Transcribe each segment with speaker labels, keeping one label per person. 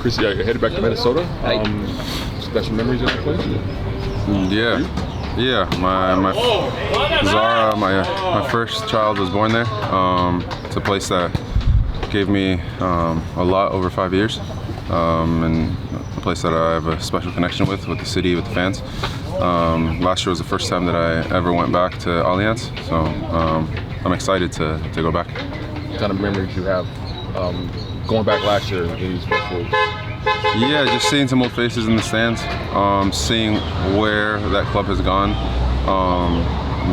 Speaker 1: Chris, headed back to Minnesota. Special memories of the place?
Speaker 2: Yeah. My first child was born there. It's a place that gave me a lot over 5 years, and a place that I have a special connection with the city, with the fans. Last year was the first time that I ever went back to Allianz, so I'm excited to go back.
Speaker 1: What kind of memories you have going back last year? Any special?
Speaker 2: Yeah, just seeing some old faces in the stands, seeing where that club has gone.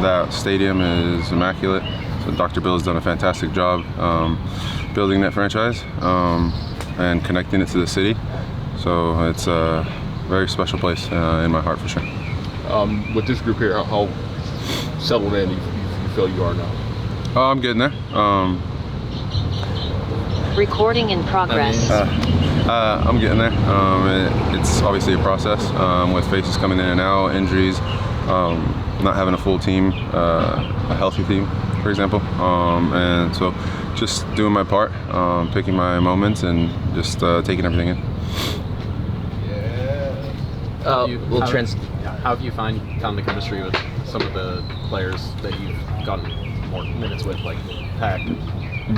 Speaker 2: That stadium is immaculate. So Dr. Bill has done a fantastic job building that franchise and connecting it to the city. So it's a very special place in my heart for sure.
Speaker 1: With this group here, how settled in you feel you are now?
Speaker 2: I'm getting there.
Speaker 3: Recording in progress.
Speaker 2: I'm getting there. It's obviously a process with faces coming in and out, injuries, not having a full team, a healthy team, for example. And so just doing my part, picking my moments and just taking everything in.
Speaker 4: How have you found the chemistry with some of the players that you've gotten more minutes with, like Pack?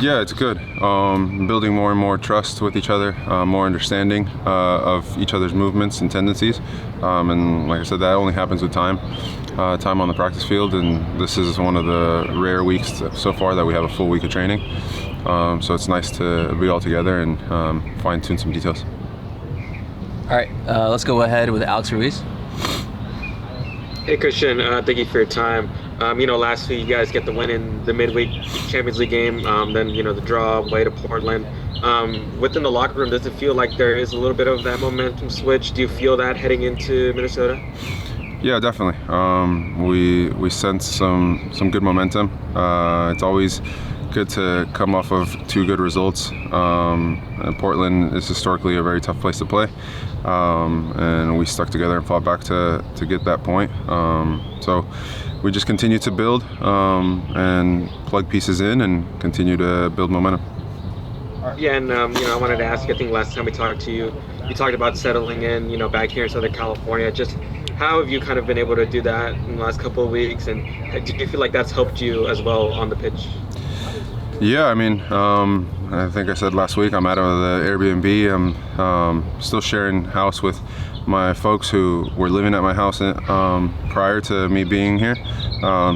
Speaker 2: Yeah, it's good. Building more and more trust with each other, more understanding of each other's movements and tendencies. And like I said, that only happens with time on the practice field. And this is one of the rare weeks so far that we have a full week of training. So it's nice to be all together and fine-tune some details.
Speaker 5: All right, let's go ahead with Alex Ruiz.
Speaker 6: Hey Christian, thank you for your time. Last week you guys get the win in the midweek Champions League game, then the draw away to Portland. Within the locker room, does it feel like there is a little bit of that momentum switch? Do you feel that heading into Minnesota?
Speaker 2: Yeah, definitely. We sense some good momentum. It's always good to come off of two good results. And Portland is historically a very tough place to play, and we stuck together and fought back to get that point. So we just continue to build and plug pieces in and continue to build momentum.
Speaker 6: Yeah, and I wanted to ask, I think last time we talked to you, you talked about settling in, back here in Southern California. Just how have you kind of been able to do that in the last couple of weeks, and do you feel like that's helped you as well on the pitch?
Speaker 2: Yeah, I mean, I think I said last week, I'm out of the Airbnb. I'm still sharing house with my folks who were living at my house prior to me being here.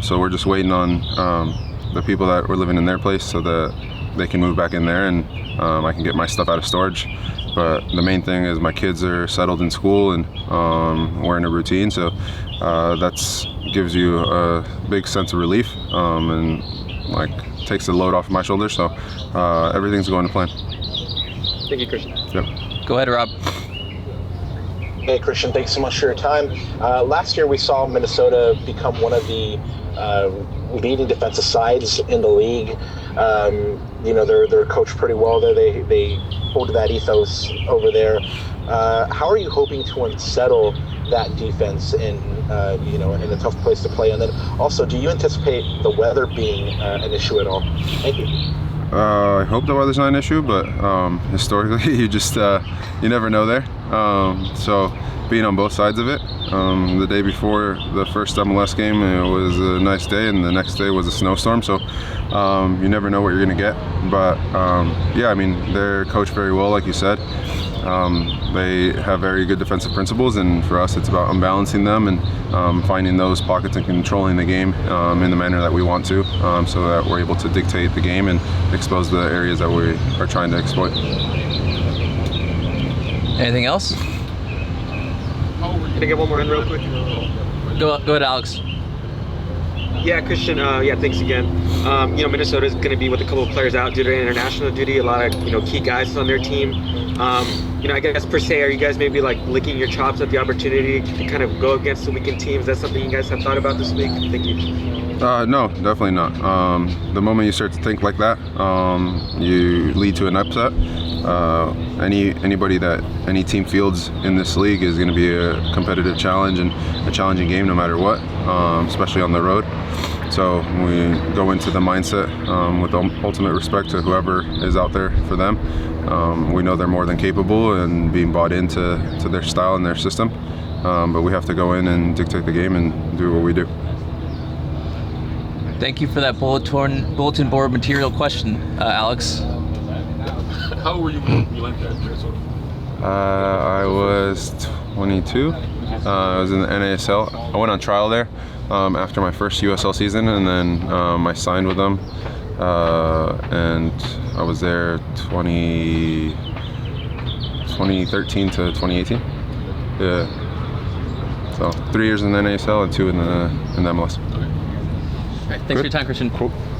Speaker 2: So we're just waiting on the people that were living in their place so that they can move back in there and I can get my stuff out of storage. But the main thing is my kids are settled in school and we're in a routine. So that gives you a big sense of relief and takes the load off of my shoulders. So everything's going to plan.
Speaker 6: Thank you, Christian.
Speaker 2: Yep.
Speaker 5: Go ahead, Rob.
Speaker 7: Hey, Christian, thanks so much for your time. Last year, we saw Minnesota become one of the leading defensive sides in the league. They're coached pretty well there. They hold that ethos over there. How are you hoping to unsettle that defense in a tough place to play? And then also, do you anticipate the weather being an issue at all? Thank you.
Speaker 2: I hope the weather's not an issue, but historically, you never know there. So being on both sides of it, the day before the first MLS game, it was a nice day, and the next day was a snowstorm. So you never know what you're going to get. But they're coached very well, like you said. They have very good defensive principles, and for us it's about unbalancing them and finding those pockets and controlling the game in the manner that we want to, so that we're able to dictate the game and expose the areas that we are trying to exploit.
Speaker 5: Anything else?
Speaker 6: Can I get one more in real quick?
Speaker 5: Go ahead, Alex.
Speaker 6: Yeah, Christian, thanks again. Minnesota is going to be with a couple of players out due to international duty, a lot of, key guys on their team. I guess per se, are you guys maybe licking your chops at the opportunity to kind of go against the weakened teams? That's something you guys have thought about this week? Thank you.
Speaker 2: No, definitely not. The moment you start to think like that, you lead to an upset. Anybody that any team fields in this league is going to be a competitive challenge and a challenging game no matter what, especially on the road. So we go into the mindset with ultimate respect to whoever is out there for them. We know they're more than capable and being bought into their style and their system. But we have to go in and dictate the game and do what we do.
Speaker 5: Thank you for that bulletin board material question, Alex.
Speaker 1: How old were you when you went there, Minnesota?
Speaker 2: I was 22. I was in the NASL. I went on trial there after my first USL season, and then I signed with them. And I was there 2013 to 2018. Yeah. So 3 years in the NASL and 2 in the MLS.
Speaker 5: All right, thanks for your time, Christian.
Speaker 2: Cool.